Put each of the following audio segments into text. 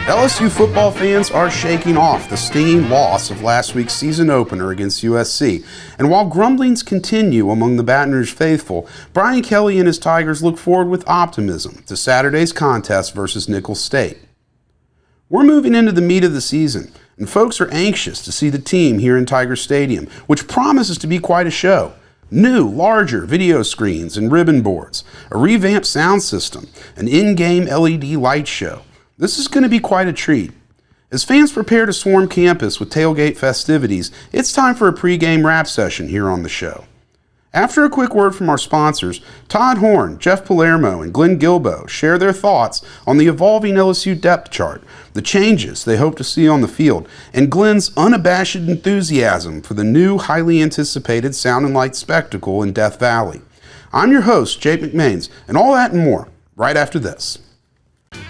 LSU football fans are shaking off the stinging loss of last week's season opener against USC. And while grumblings continue among the Baton Rouge faithful, Brian Kelly and his Tigers look forward with optimism to Saturday's contest versus Nicholls State. We're moving into the meat of the season, and folks are anxious to see the team here in Tiger Stadium, which promises to be quite a show. New, larger video screens and ribbon boards, a revamped sound system, an in-game LED light show. This is going to be quite a treat. As fans prepare to swarm campus with tailgate festivities, it's time for a pregame rap session here on the show. After a quick word from our sponsors, Todd Horne, Jeff Palermo, and Glenn Guilbeau share their thoughts on the evolving LSU depth chart, the changes they hope to see on the field, and Glenn's unabashed enthusiasm for the new, highly anticipated Sound and Light spectacle in Death Valley. I'm your host, Jake McMains, and all that and more right after this.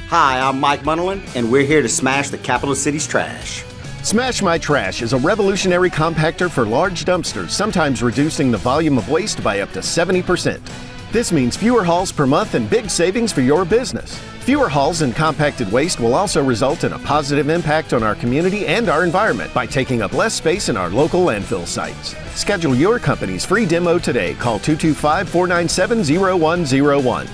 Hi, I'm Mike Munderland, and we're here to smash the capital city's trash. Smash My Trash is a revolutionary compactor for large dumpsters, sometimes reducing the volume of waste by up to 70%. This means fewer hauls per month and big savings for your business. Fewer hauls and compacted waste will also result in a positive impact on our community and our environment by taking up less space in our local landfill sites. Schedule your company's free demo today. Call 225-497-0101.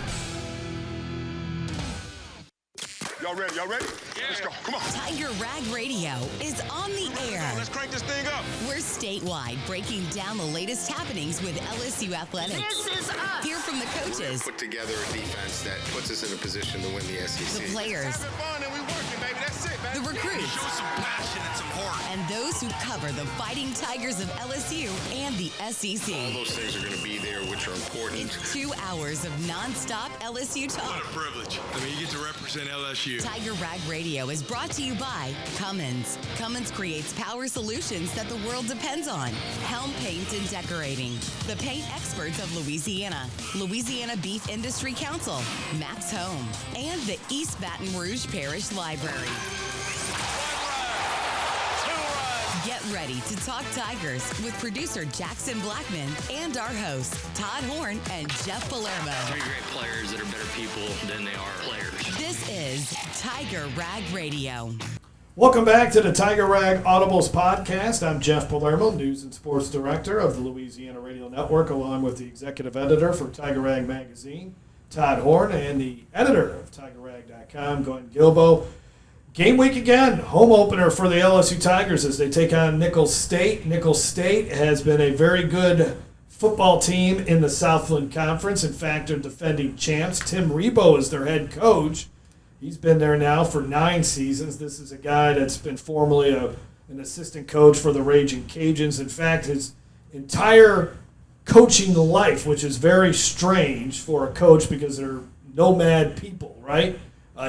Y'all ready? Yeah. Let's go. Come on. Tiger Rag Radio is on the air. Let's crank this thing up. We're statewide, breaking down the latest happenings with LSU athletics. This is us. Hear from the coaches. Put together a defense that puts us in a position to win the SEC. The players. Having fun and we working, baby. That's it, man. The recruits. Show some passion and some heart. And those who cover the Fighting Tigers of LSU and the SEC. All those things are going to be there, which are important. It's 2 hours of nonstop LSU talk. What a privilege. I mean, you get to represent LSU. Tiger Rag Radio is brought to you by Cummins. Cummins creates power solutions that the world depends on. Helm Paint and Decorating. The paint experts of Louisiana. Louisiana Beef Industry Council. Max Home. And the East Baton Rouge Parish Library. Get ready to talk Tigers with producer Jackson Blackman and our hosts, Todd Horne and Jeff Palermo. Three great players that are better people than they are players. This is Tiger Rag Radio. Welcome back to the Tiger Rag Audibles podcast. I'm Jeff Palermo, News and Sports Director of the Louisiana Radio Network, along with the Executive Editor for Tiger Rag Magazine, Todd Horne, and the Editor of TigerRag.com, Glenn Guilbeau. Game week again, home opener for the LSU Tigers as they take on Nicholls State. Nicholls State has been a very good football team in the Southland Conference. In fact, they're defending champs. Tim Rebowe is their head coach. He's been there now for 9 seasons. This is a guy that's been formerly an assistant coach for the Raging Cajuns. In fact, his entire coaching life, which is very strange for a coach because they're nomad people, right?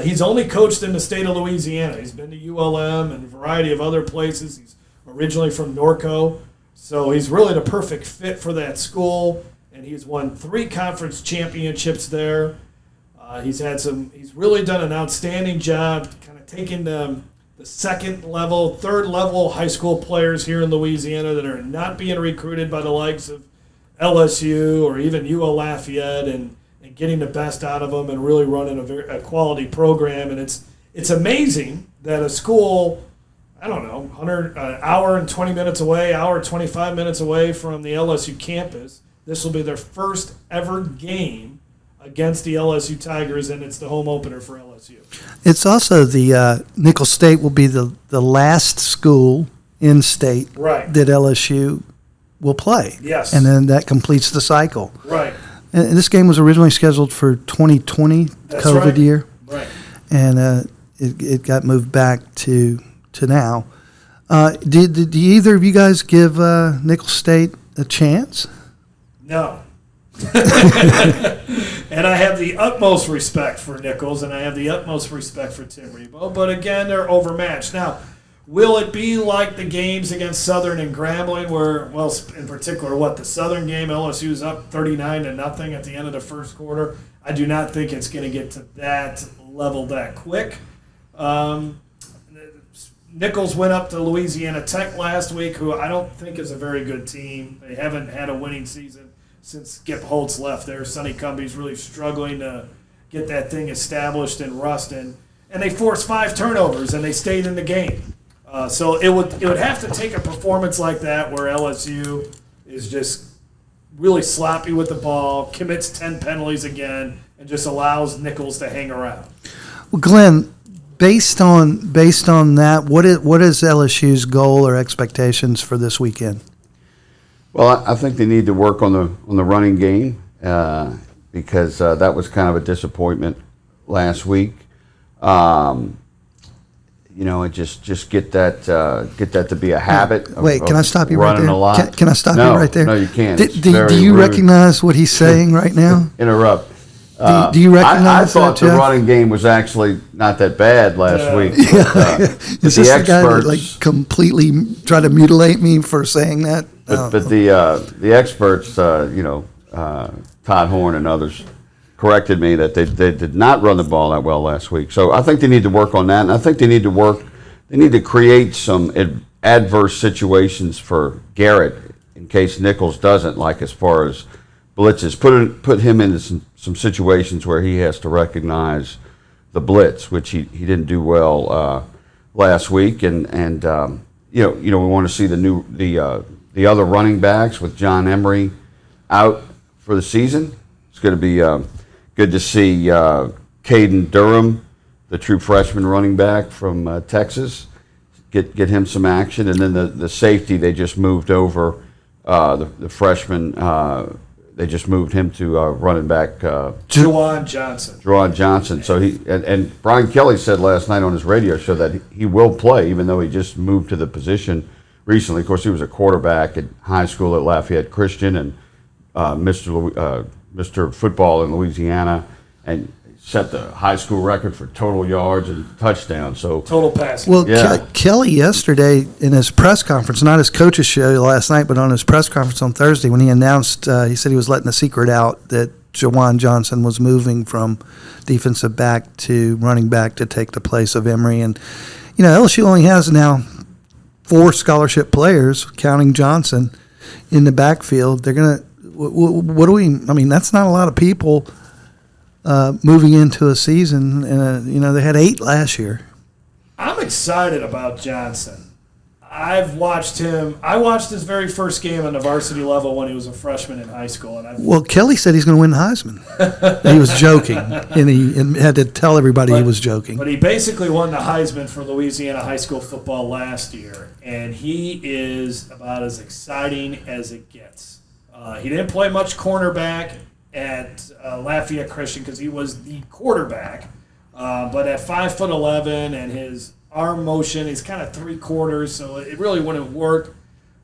He's only coached in the state of Louisiana. He's been to ULM and a variety of other places. He's originally from Norco, so he's really the perfect fit for that school. And he's won 3 conference championships there. He's really done an outstanding job, kind of taking the second level, third level high school players here in Louisiana that are not being recruited by the likes of LSU or even UL Lafayette and getting the best out of them and really running a quality program. And it's amazing that a school, I don't know, hour and 20 minutes away, hour 25 minutes away from the LSU campus, this will be their first ever game against the LSU Tigers, and it's the home opener for LSU. It's also the Nicholls State will be the last school in state right. that LSU will play. Yes. And then that completes the cycle. Right. And this game was originally scheduled for 2020, That's COVID right. year. Right. And it got moved back to now. Did either of you guys give Nicholls State a chance? No. And I have the utmost respect for Nicholls, and I have the utmost respect for Tim Rebowe. But again, they're overmatched. Now, will it be like the games against Southern and Grambling where, well, in particular, the Southern game, LSU's up 39-0 at the end of the first quarter? I do not think it's going to get to that level that quick. Nicholls went up to Louisiana Tech last week, who I don't think is a very good team. They haven't had a winning season since Skip Holtz left there. Sonny Cumbie's really struggling to get that thing established in Ruston. and they forced 5 turnovers, and they stayed in the game. So it would have to take a performance like that where LSU is just really sloppy with the ball, commits 10 penalties again, and just allows Nicholls to hang around. Well, Glenn, based on that, what is LSU's goal or expectations for this weekend? Well, I think they need to work on the running game because that was kind of a disappointment last week. And just get that to be a habit. Wait, can I stop you right there? Can I stop you right there? No, you can't. Do you recognize what he's saying right now? Interrupt. Do you recognize I thought that, the Jeff? running game was actually not that bad last week. Is this the guy that completely tried to mutilate me for saying that? But the experts, Todd Horne and others, corrected me that they did not run the ball that well last week. So I think they need to work on that, and I think they need to create some adverse situations for Garrett in case Nicholls doesn't, like as far as blitzes. Put him into some situations where he has to recognize the blitz, which he didn't do well last week, and we want to see the other running backs with John Emery out for the season. It's going to be good to see Caden Durham, the true freshman running back from Texas, get him some action. And then the safety, they just moved over the freshman. They just moved him to running back. Juwan Johnson. So and Brian Kelly said last night on his radio show that he will play, even though he just moved to the position recently. Of course, he was a quarterback at high school at Lafayette Christian and Mr. Football in Louisiana, and set the high school record for total yards and touchdowns. So total passing. Well, yeah. Kelly yesterday in his press conference, not his coach's show last night, but on his press conference on Thursday, when he announced, he said he was letting the secret out that Juwan Johnson was moving from defensive back to running back to take the place of Emery. And, LSU only has now 4 scholarship players, counting Johnson, in the backfield. They're going to, that's not a lot of people moving into a season. And, they had 8 last year. I'm excited about Johnson. I've watched him. I watched his very first game on the varsity level when he was a freshman in high school. Well, Kelly said he's going to win the Heisman. He was joking, and had to tell everybody he was joking. But he basically won the Heisman for Louisiana high school football last year, and he is about as exciting as it gets. He didn't play much cornerback at Lafayette Christian because he was the quarterback. But at 5'11" and his arm motion, he's kind of 3/4, so it really wouldn't work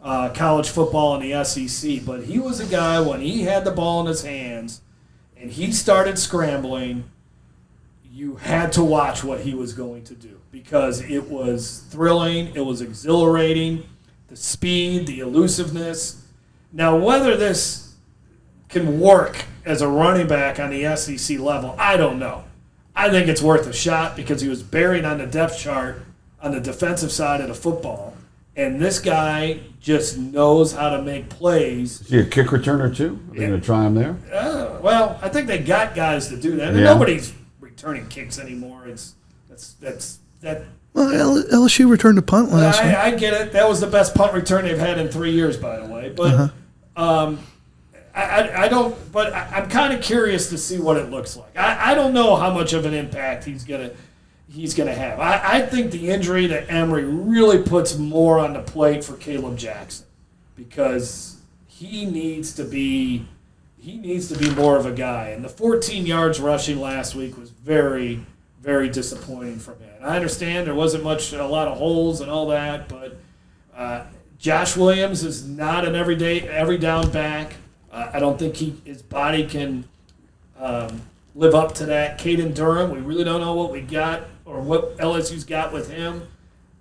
college football in the SEC. But he was a guy, when he had the ball in his hands and he started scrambling, you had to watch what he was going to do because it was thrilling, it was exhilarating, the speed, the elusiveness. Now, whether this can work as a running back on the SEC level, I don't know. I think it's worth a shot because he was buried on the depth chart on the defensive side of the football. And this guy just knows how to make plays. Is he a kick returner too? Are they going to try him there? Well, I think they got guys to do that. I mean, nobody's returning kicks anymore. Well, LSU returned a punt last week. I get it. That was the best punt return they've had in 3 years, by the way. But I don't. But I'm kind of curious to see what it looks like. I don't know how much of an impact he's gonna have. I think the injury to Emery really puts more on the plate for Caleb Jackson because he needs to be more of a guy. And the 14 yards rushing last week was very, very disappointing from him. I understand there wasn't a lot of holes and all that, but Josh Williams is not an every down back. I don't think his body can live up to that. Caden Durham, we really don't know what we got or what LSU's got with him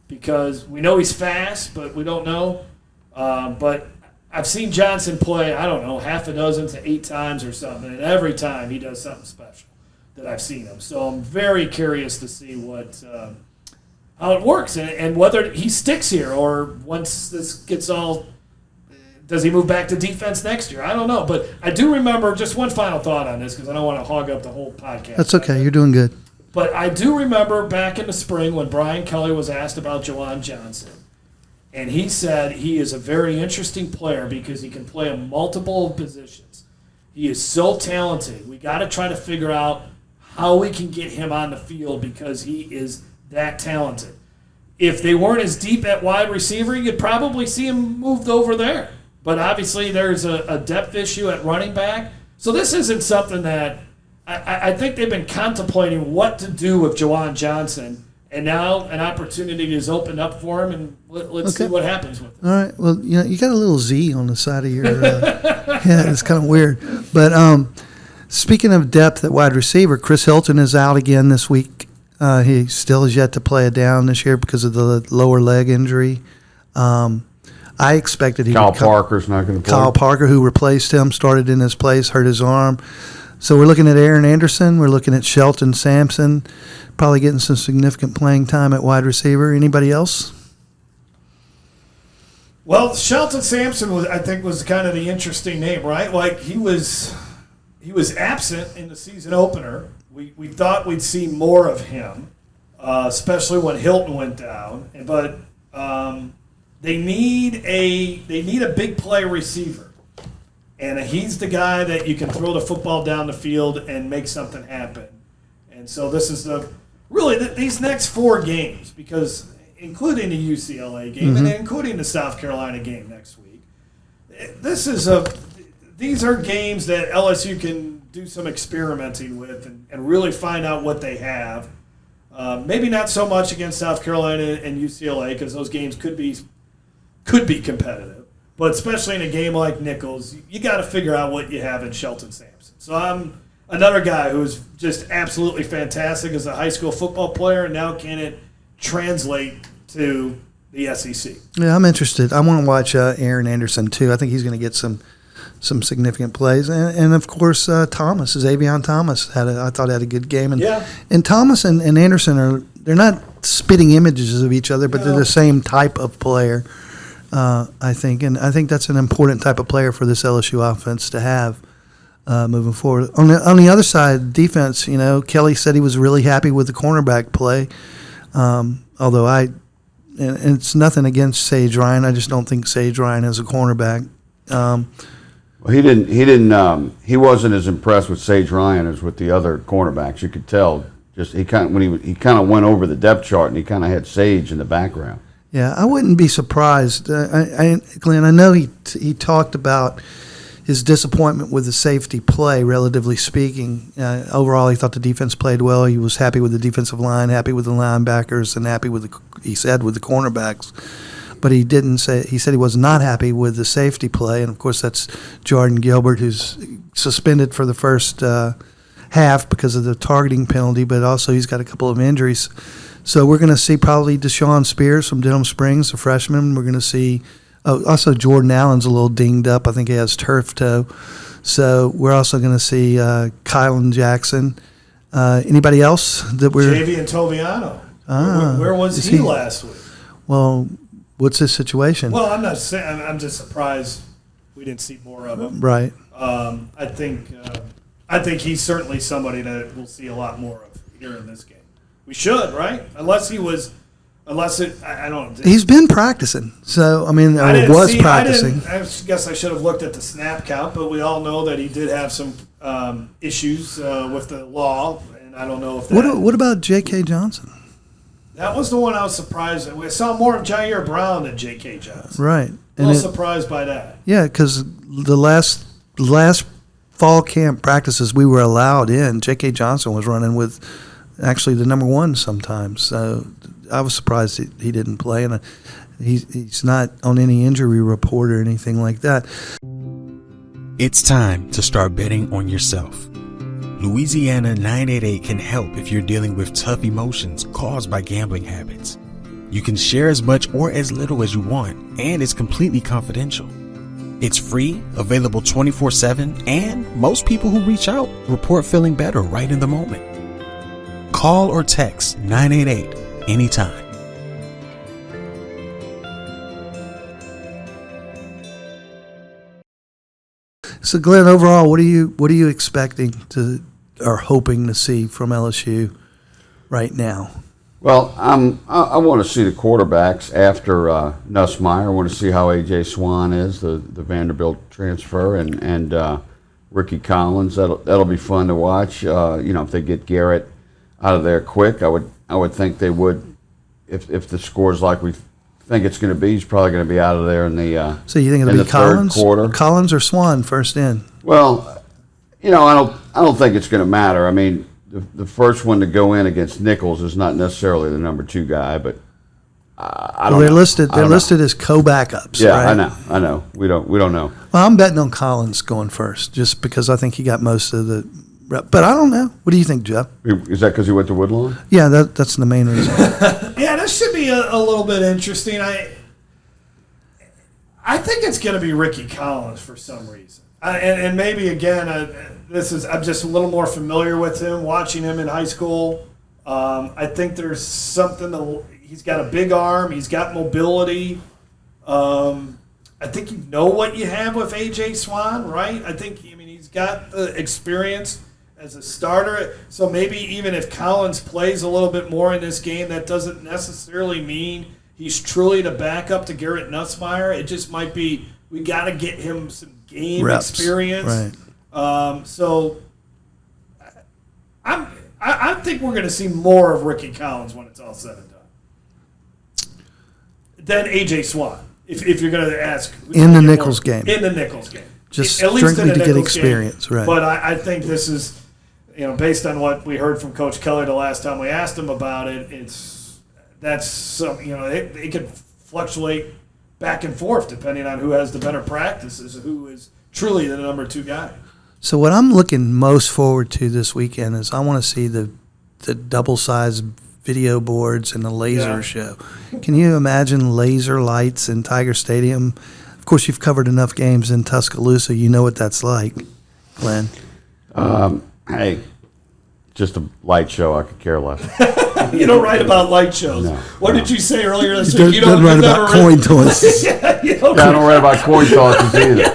because we know he's fast, but we don't know. But I've seen Johnson play, I don't know, 6 to 8 times or something, and every time he does something special that I've seen him. So I'm very curious to see how it works and whether he sticks here or once this gets all – does he move back to defense next year? I don't know. But I do remember just one final thought on this because I don't want to hog up the whole podcast. That's okay. You're doing good. But I do remember back in the spring when Brian Kelly was asked about Juwan Johnson, and he said he is a very interesting player because he can play in multiple positions. He is so talented. We got to try to figure out how we can get him on the field because he is that talented. If they weren't as deep at wide receiver, you'd probably see him moved over there. But obviously there's a depth issue at running back. So this isn't something that I think they've been contemplating what to do with Juwan Johnson. And now an opportunity is opened up for him, and let's see what happens with him. All right. Well, you got a little Z on the side of your head. It's kind of weird. But speaking of depth at wide receiver, Chris Hilton is out again this week. He still has yet to play a down this year because of the lower leg injury. I expected he Kyle Parker's not going to play. Kyle Parker, who replaced him, started in his place, hurt his arm. So we're looking at Aaron Anderson. We're looking at Shelton Sampson, probably getting some significant playing time at wide receiver. Anybody else? Well, Shelton Sampson was kind of the interesting name, right? Like he was absent in the season opener. We thought we'd see more of him, especially when Hilton went down. But they need a big play receiver. And he's the guy that you can throw the football down the field and make something happen. And so this is these next 4 games, because including the UCLA game and including the South Carolina game next week, these are games that LSU can do some experimenting with and really find out what they have. Maybe not so much against South Carolina and UCLA because those games could be competitive. But especially in a game like Nicholls, you got to figure out what you have in Shelton Sampson. So I'm another guy who's just absolutely fantastic as a high school football player, and now can it translate to the SEC? Yeah, I'm interested. I want to watch Aaron Anderson too. I think he's going to get some significant plays, and of course Thomas, Xavier Thomas I thought had a good game, and Thomas and Anderson they're not spitting images of each other, but they're the same type of player. I think that's an important type of player for this LSU offense to have moving forward. On the other side, defense, Kelly said he was really happy with the cornerback play. Although and it's nothing against Sage Ryan, I just don't think Sage Ryan is a cornerback. Well, he wasn't as impressed with Sage Ryan as with the other cornerbacks. You could tell. Just he kind of went over the depth chart and he kind of had Sage in the background. Yeah, I wouldn't be surprised. Glenn, I know he talked about his disappointment with the safety play, relatively speaking. Overall, he thought the defense played well. He was happy with the defensive line, happy with the linebackers, and happy with the cornerbacks. But he said he was not happy with the safety play, and of course that's Jordan Gilbert, who's suspended for the first half because of the targeting penalty, but also he's got a couple of injuries. So we're going to see probably Deshaun Spears from Denham Springs, a freshman. We're going to see also Jordan Allen's a little dinged up. I think he has turf toe. So we're also going to see Kylan Jackson. Anybody else that we're Javian Toviano. Where was he last week? Well, what's his situation? Well, I'm not saying. I'm just surprised we didn't see more of him. Right. I think he's certainly somebody that we'll see a lot more of here in this game. We should, right? I don't know. He's been practicing. So, practicing. I guess I should have looked at the snap count, but we all know that he did have some issues with the law, and I don't know if that... What about J.K. Johnson? That was the one I was surprised at. We saw more of Jair Brown than J.K. Johnson. Right. A little surprised by that. Yeah, because the last fall camp practices we were allowed in, J.K. Johnson was running with actually the number 1 sometimes. So I was surprised he didn't play, and he's not on any injury report or anything like that. It's time to start betting on yourself. Louisiana 988 can help if you're dealing with tough emotions caused by gambling habits. You can share as much or as little as you want, and it's completely confidential. It's free, available 24/7, and most people who reach out report feeling better right in the moment. Call or text 988 anytime. So, Glenn, overall, what are you expecting to or hoping to see from LSU right now? Well, I want to see the quarterbacks after Nussmeier. I want to see how A.J. Swan is, the Vanderbilt transfer, and Ricky Collins. That'll be fun to watch. If they get Garrett out of there quick, I would think they would. If the score's like we think it's going to be, he's probably going to be out of there in the So you think it'll be Collins, third quarter. Collins or Swan first in? Well, I don't think it's going to matter. I mean, the first one to go in against Nicholls is not necessarily the number 2 guy, but I don't know. They're listed as co-backups. Yeah, right? I know. We don't know. Well, I'm betting on Collins going first, just because I think he got most of the rep. But I don't know. What do you think, Jeff? Is that because he went to Woodlawn? Yeah, that's the main reason. Yeah, this should be a little bit interesting. I think it's going to be Ricky Collins for some reason. And maybe, again, I'm just a little more familiar with him, watching him in high school. I think there's something he's got a big arm. He's got mobility. I think you know what you have with A.J. Swan, right? He's got the experience as a starter. So maybe even if Collins plays a little bit more in this game, that doesn't necessarily mean he's truly the backup to Garrett Nussmeier. It just might be we got to get him some game reps, experience. Right. So I think we're going to see more of Ricky Collins when it's all said and done than A.J. Swan. If you're going to ask in the Nicholls game, just at least strictly to get experience, right? But I think this is, based on what we heard from Coach Kelly the last time we asked him about it. It could fluctuate back and forth depending on who has the better practices, who is truly the number 2 guy. So what I'm looking most forward to this weekend is I want to see the double-sized video boards and the laser show. Can you imagine laser lights in Tiger Stadium? Of course, you've covered enough games in Tuscaloosa. You know what that's like, Glenn. Hey, just a light show. I could care less. You don't write about light shows. No, what did you say earlier this week? You don't write about coin tosses. I don't write about coin tosses either.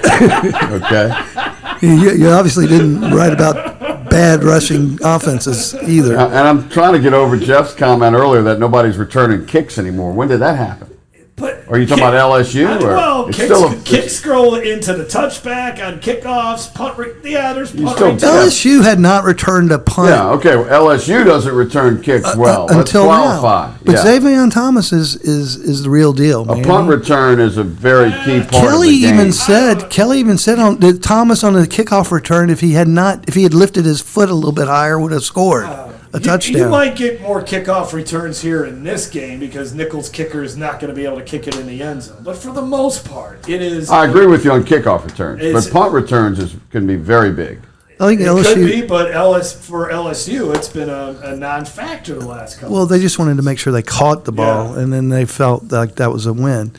Okay. You obviously didn't write about bad rushing offenses either. And I'm trying to get over Jeff's comment earlier that nobody's returning kicks anymore. When did that happen? But are you talking about LSU? Kicks scroll into the touchback on kickoffs, punt. There's punt returns. LSU had not returned a punt. Yeah, okay. Well, LSU doesn't return kicks well. Until Let's qualify. Now. But Xavier Thomas is the real deal. A punt return is a very key part of the game. Kelly even said that Thomas on the kickoff return, if he had lifted his foot a little bit higher, would have scored a touchdown. You might get more kickoff returns here in this game because Nicholls' kicker is not going to be able to kick it in the end zone. But for the most part, it is. I agree with you on kickoff returns, but punt returns can be very big. I think LSU could be, but for LSU, it's been a non-factor the last couple. Well, they just wanted to make sure they caught the ball, and then they felt like that was a win.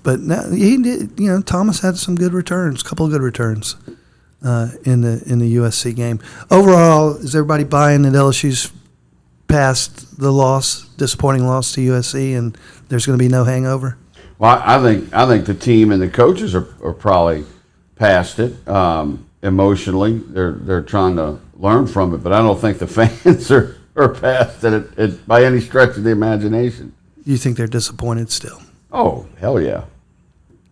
But now, he did. Thomas had some good returns, a couple of good returns in the USC game. Overall, is everybody buying that LSU's past the disappointing loss to USC, and there's going to be no hangover? Well, I think the team and the coaches are probably past it. Emotionally, they're trying to learn from it, but I don't think the fans are past it by any stretch of the imagination. You think they're disappointed still? Oh, hell yeah.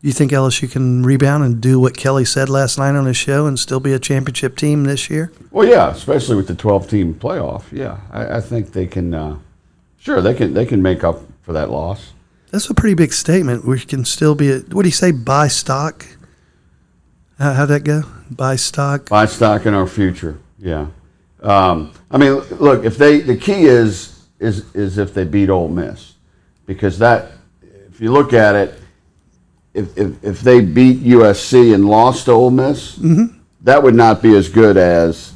You think LSU can rebound and do what Kelly said last night on his show and still be a championship team this year? Well, yeah, especially with the 12-team playoff. Yeah, I think they can. Sure, they can make up for that loss. That's a pretty big statement. We can still be. What do you say? Buy stock. How'd that go? Buy stock. Buy stock in our future. Yeah. Look, the key is if they beat Ole Miss, because if you look at it. If they beat USC and lost to Ole Miss, that would not be as good as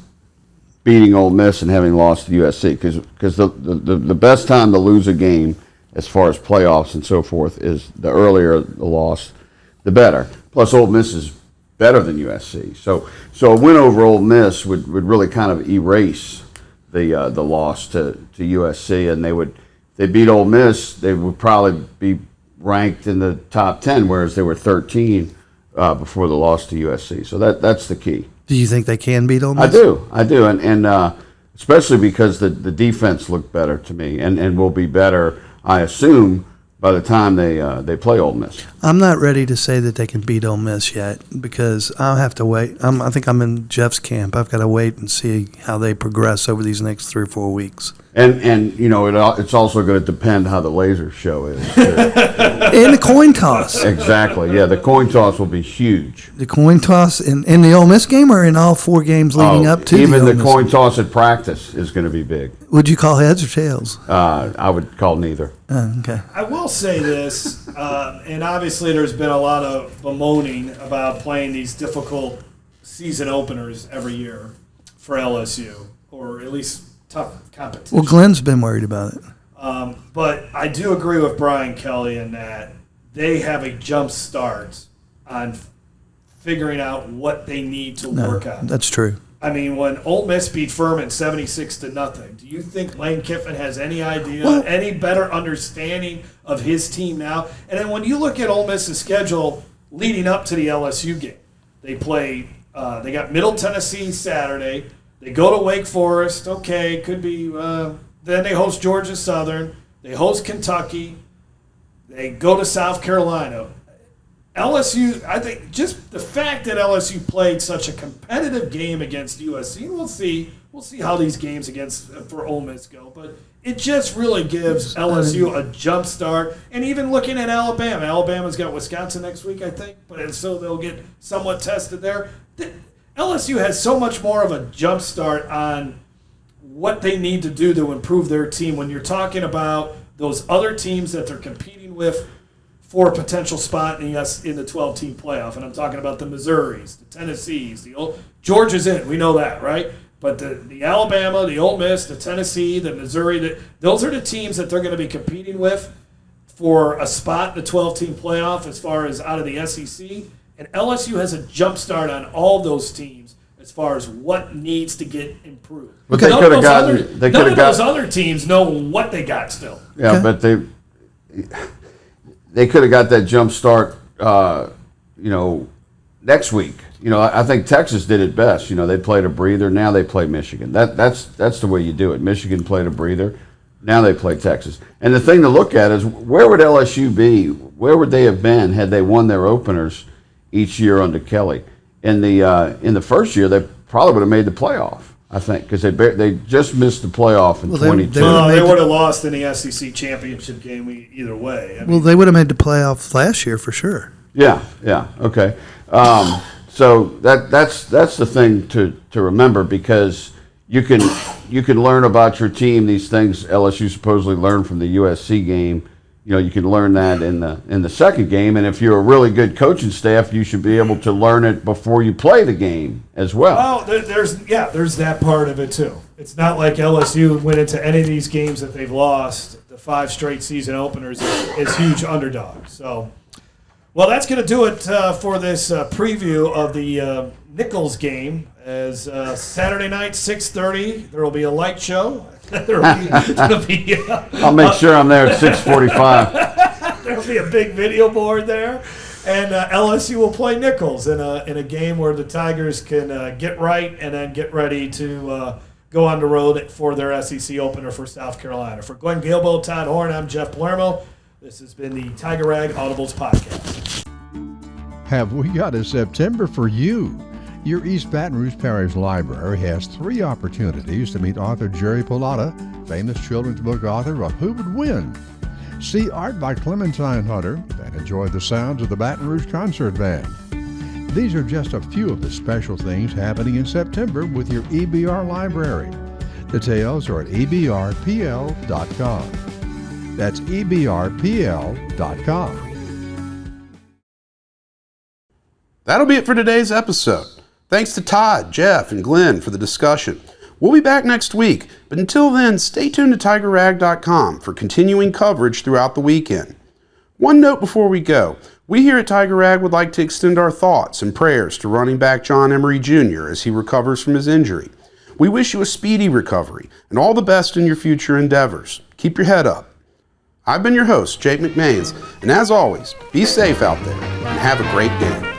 beating Ole Miss and having lost to USC. Because the best time to lose a game, as far as playoffs and so forth, is the earlier the loss, the better. Plus, Ole Miss is better than USC. So a win over Ole Miss would really kind of erase the loss to USC, and they beat Ole Miss, they would probably be ranked in the top 10, whereas they were 13 before the loss to USC. So that's the key. Do you think they can beat Ole Miss? I do, and especially because the defense looked better to me and will be better, I assume, by the time they play Ole Miss. I'm not ready to say that they can beat Ole Miss yet because I'll have to wait. I think I'm in Jeff's camp. I've got to wait and see how they progress over these next 3 or 4 weeks. And you know, it's also going to depend how the laser show is. And the coin toss. Exactly. Yeah, the coin toss will be huge. The coin toss in the Ole Miss game or in all 4 games leading up to even the the coin toss at practice is going to be big. Would you call heads or tails? I would call neither. Okay. I will say this, and obviously there's been a lot of bemoaning about playing these difficult season openers every year for LSU, or at least tough competition. Well, Glenn's been worried about it. But I do agree with Brian Kelly in that they have a jump start on figuring out what they need to work on. That's true. I mean, when Ole Miss beat Furman 76-0, do you think Lane Kiffin has any idea, any better understanding of his team now? And then when you look at Ole Miss's schedule leading up to the LSU game, they play. They got Middle Tennessee Saturday. They go to Wake Forest. Okay, could be. Then they host Georgia Southern. They host Kentucky. They go to South Carolina. LSU, I think just the fact that LSU played such a competitive game against USC, we'll see how these games for Ole Miss go, but it just really gives LSU a jump start. And even looking at Alabama's got Wisconsin next week, I think, but so they'll get somewhat tested there. LSU has so much more of a jump start on what they need to do to improve their team when you're talking about those other teams that they're competing with for a potential spot in the 12-team playoff. And I'm talking about the Missouris, the Tennessees, Georgia's in. We know that, right? But the Alabama, the Ole Miss, the Tennessee, the Missouri, those are the teams that they're going to be competing with for a spot in the 12-team playoff as far as out of the SEC. And LSU has a jump start on all those teams as far as what needs to get improved. But they could have gotten. None of those other teams know what they got still. Yeah, okay. But they could have got that jump start, next week. I think Texas did it best. They played a breather. Now they play Michigan. That's the way you do it. Michigan played a breather. Now they play Texas. And the thing to look at is where would LSU be? Where would they have been had they won their openers each year under Kelly? In the first year, they probably would have made the playoff. I think, because they just missed the playoff in 22. They would have lost in the SEC championship game either way. They would have made the playoff last year for sure. Yeah, okay. So that's the thing to remember, because you can learn about your team, these things LSU supposedly learned from the USC game. You can learn that in the second game, and if you're a really good coaching staff, you should be able to learn it before you play the game as well. Well, there's that part of it too. It's not like LSU went into any of these games that they've lost, the 5 straight season openers, as huge underdogs. So, well, that's going to do it for this preview of the Nicholls game. As Saturday night, 6:30, there will be a light show. There'll be I'll make sure I'm there at 6:45. There'll be a big video board there, and LSU will play Nicholls in a game where the Tigers can get right and then get ready to go on the road for their SEC opener for South Carolina. For Glenn Guilbeau, Todd Horne, I'm Jeff Palermo. This has been the Tiger Rag Audibles podcast. Have we got a September for you? Your East Baton Rouge Parish Library has 3 opportunities to meet author Jerry Pallotta, famous children's book author of Who Would Win? See art by Clementine Hunter and enjoy the sounds of the Baton Rouge Concert Band. These are just a few of the special things happening in September with your EBR library. Details are at ebrpl.com. That's ebrpl.com. That'll be it for today's episode. Thanks to Todd, Jeff, and Glenn for the discussion. We'll be back next week, but until then, stay tuned to TigerRag.com for continuing coverage throughout the weekend. One note before we go. We here at Tiger Rag would like to extend our thoughts and prayers to running back John Emery Jr. as he recovers from his injury. We wish you a speedy recovery and all the best in your future endeavors. Keep your head up. I've been your host, Jake McMahons, and as always, be safe out there and have a great game.